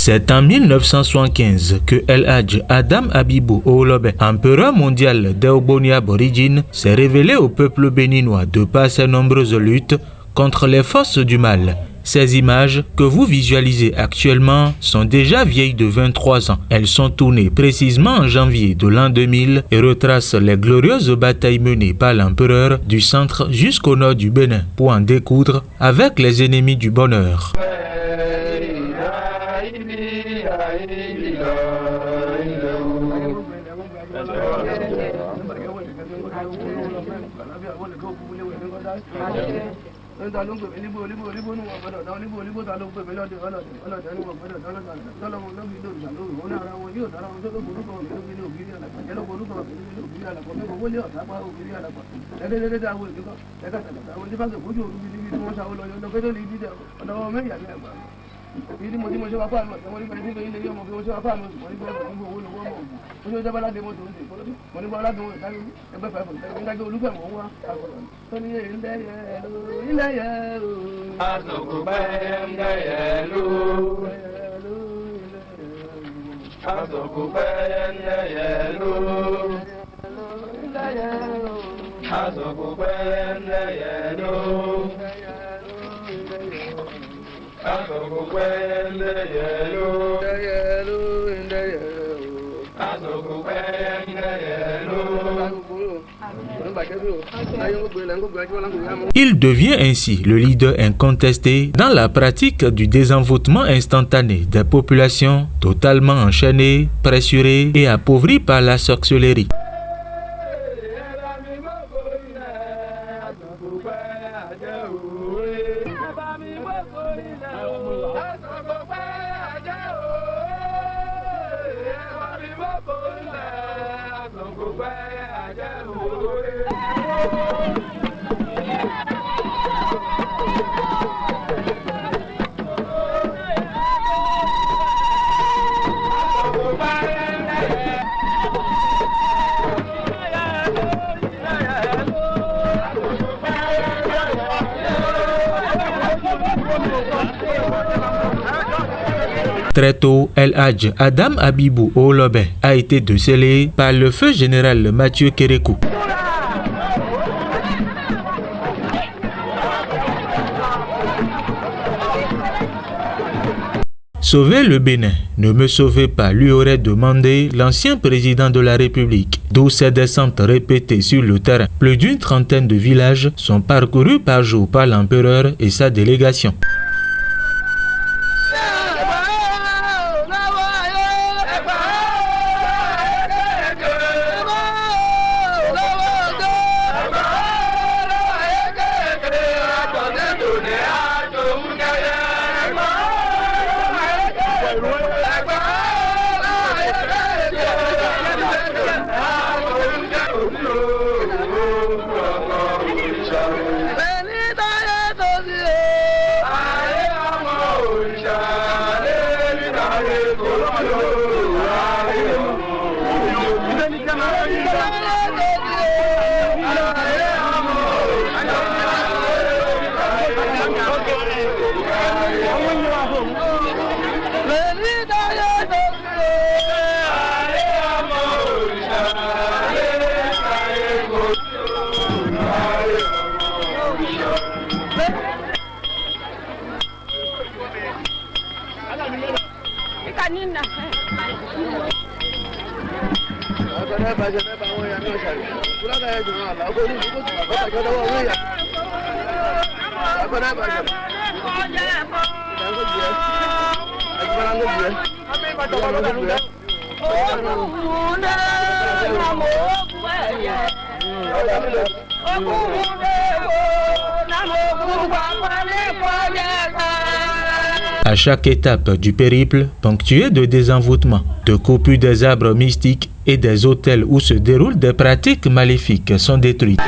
C'est en 1975 que El Hadj Adam Abibou Olobe, empereur mondial des Ogboni aborigines, s'est révélé au peuple béninois de par ses nombreuses luttes contre les forces du mal. Ces images que vous visualisez actuellement sont déjà vieilles de 23 ans. Elles sont tournées précisément en janvier de l'an 2000 et retracent les glorieuses batailles menées par l'empereur du centre jusqu'au nord du Bénin pour en découdre avec les ennemis du bonheur. Il devient ainsi le leader incontesté dans la pratique du désenvoûtement instantané des populations totalement enchaînées, pressurées et appauvries par la sorcellerie. Très tôt, El Hadj Adam Abibou Olobe a été décelé par le feu général Mathieu Kérékou. Sauvez le Bénin, ne me sauvez pas, lui aurait demandé l'ancien président de la République, d'où ses descentes répétées sur le terrain. Plus d'une trentaine de villages sont parcourus par jour par l'empereur et sa délégation. À chaque étape du périple, ponctuée de désenvoûtements, de coupures des arbres mystiques et des autels où se déroulent des pratiques maléfiques sont détruites.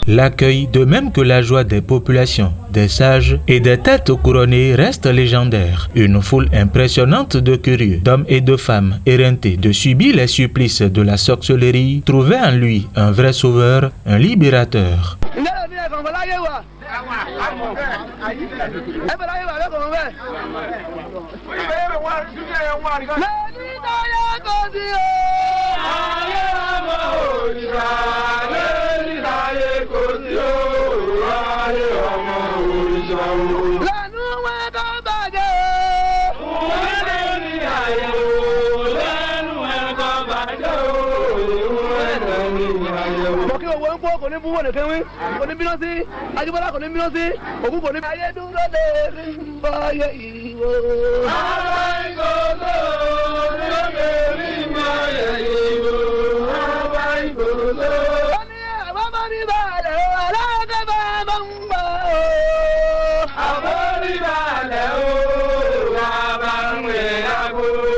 L'accueil, de même que la joie des populations, des sages et des têtes couronnées reste légendaire. Une foule impressionnante de curieux, d'hommes et de femmes éreintés de subir les supplices de la sorcellerie trouvait en lui un vrai sauveur, un libérateur.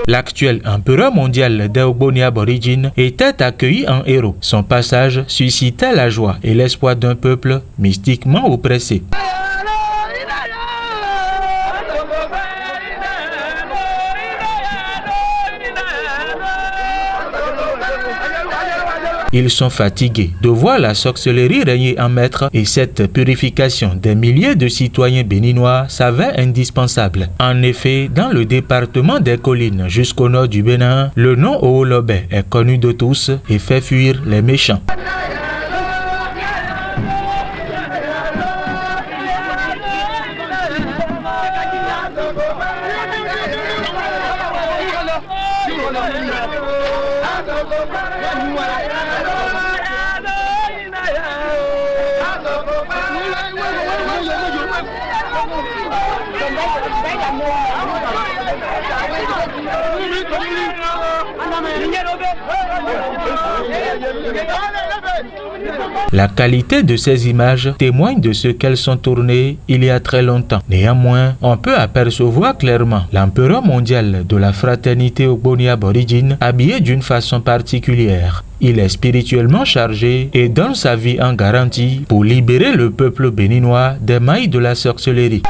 L'actuel empereur mondial des Ogboni aborigines était accueilli en héros. Son passage suscitait la joie et l'espoir d'un peuple mystiquement oppressé. Ils sont fatigués de voir la sorcellerie régner en maître et cette purification des milliers de citoyens béninois s'avère indispensable. En effet, dans le département des collines jusqu'au nord du Bénin, le nom Oolobé est connu de tous et fait fuir les méchants. La qualité de ces images témoigne de ce qu'elles sont tournées il y a très longtemps. Néanmoins, on peut apercevoir clairement l'empereur mondial de la fraternité Ogboni aborigine habillé d'une façon particulière. Il est spirituellement chargé et donne sa vie en garantie pour libérer le peuple béninois des mailles de la sorcellerie.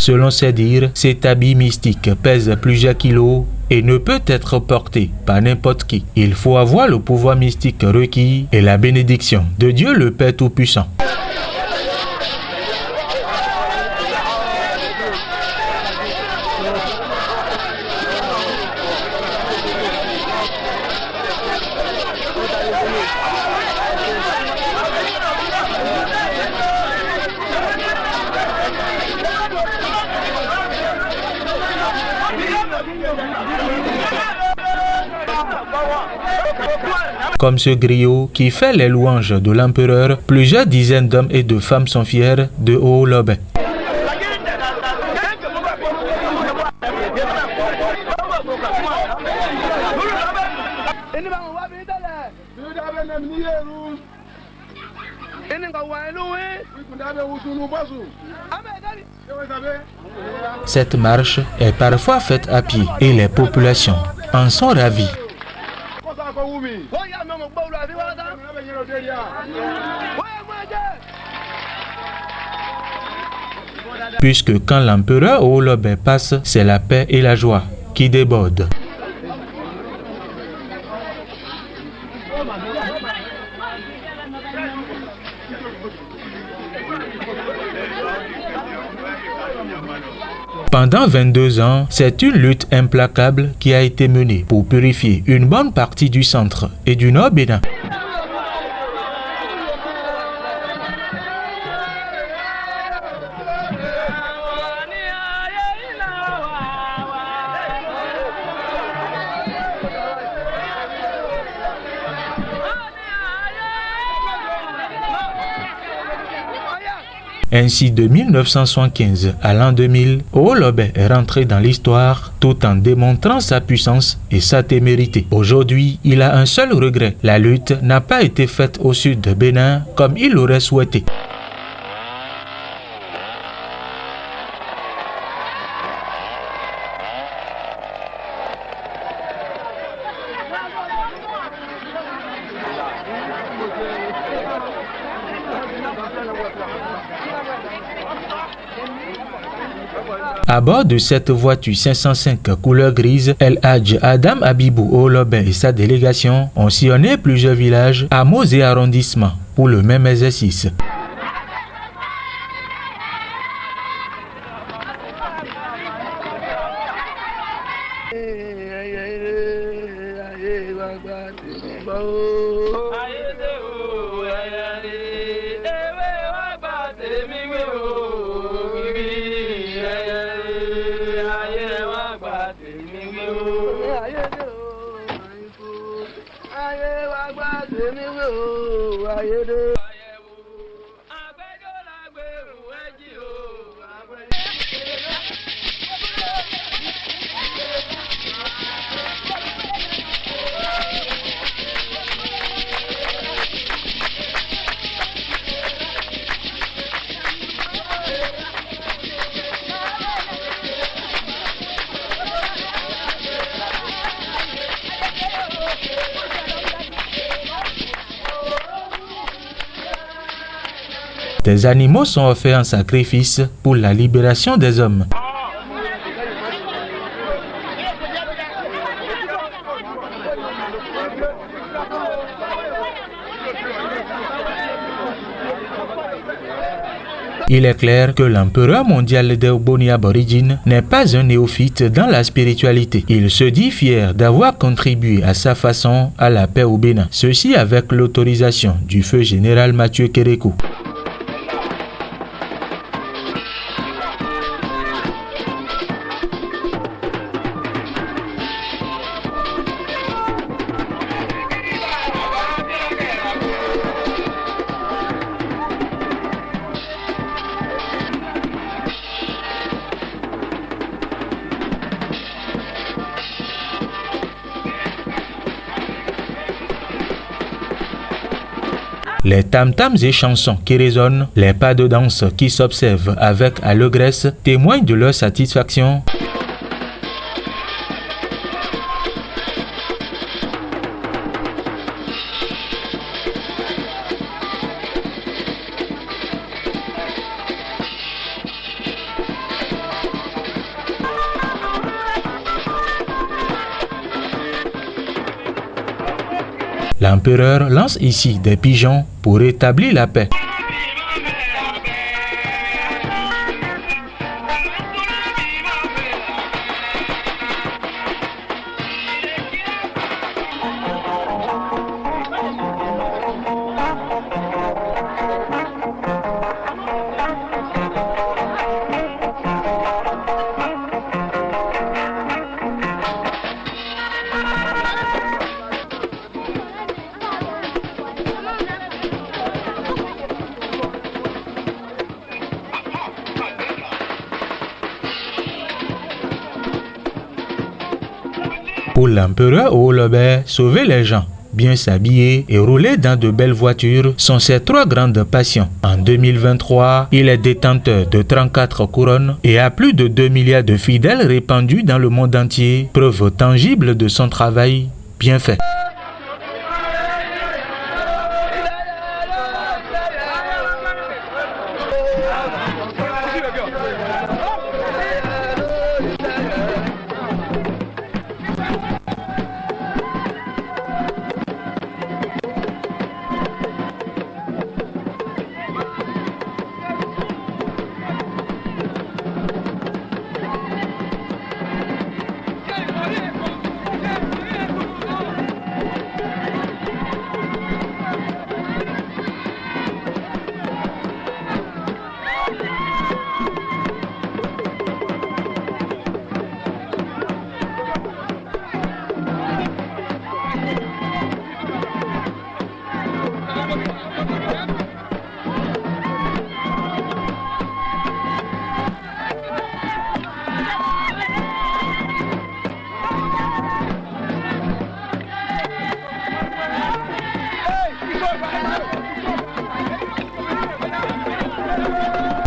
Selon ses dires, cet habit mystique pèse plusieurs kilos et ne peut être porté par n'importe qui. Il faut avoir le pouvoir mystique requis et la bénédiction de Dieu le Père Tout-Puissant. Comme ce griot qui fait les louanges de l'empereur, plusieurs dizaines d'hommes et de femmes sont fiers de Oolobé. Cette marche est parfois faite à pied et les populations en sont ravies. Puisque quand l'empereur Oolobé passe, c'est la paix et la joie qui débordent. Pendant 22 ans, c'est une lutte implacable qui a été menée pour purifier une bonne partie du centre et du nord Bénin. Ainsi, de 1975 à l'an 2000, Oolobé est rentré dans l'histoire tout en démontrant sa puissance et sa témérité. Aujourd'hui, il a un seul regret. La lutte n'a pas été faite au sud de Bénin comme il l'aurait souhaité. À bord de cette voiture 505 couleur grise, El Hadj Adam Abibou Oolobé et sa délégation ont sillonné plusieurs villages, hameaux et arrondissements pour le même exercice. Des animaux sont offerts en sacrifice pour la libération des hommes. Il est clair que l'empereur mondial des Ogboni aborigines n'est pas un néophyte dans la spiritualité. Il se dit fier d'avoir contribué à sa façon à la paix au Bénin. Ceci avec l'autorisation du feu général Mathieu Kérékou. Les tam-tams et chansons qui résonnent, les pas de danse qui s'observent avec allégresse témoignent de leur satisfaction. L'empereur lance ici des pigeons pour rétablir la paix. Pour l'empereur Olobe, sauver les gens, bien s'habiller et rouler dans de belles voitures sont ses 3 grandes passions. En 2023, il est détenteur de 34 couronnes et a plus de 2 milliards de fidèles répandus dans le monde entier, preuve tangible de son travail bien fait.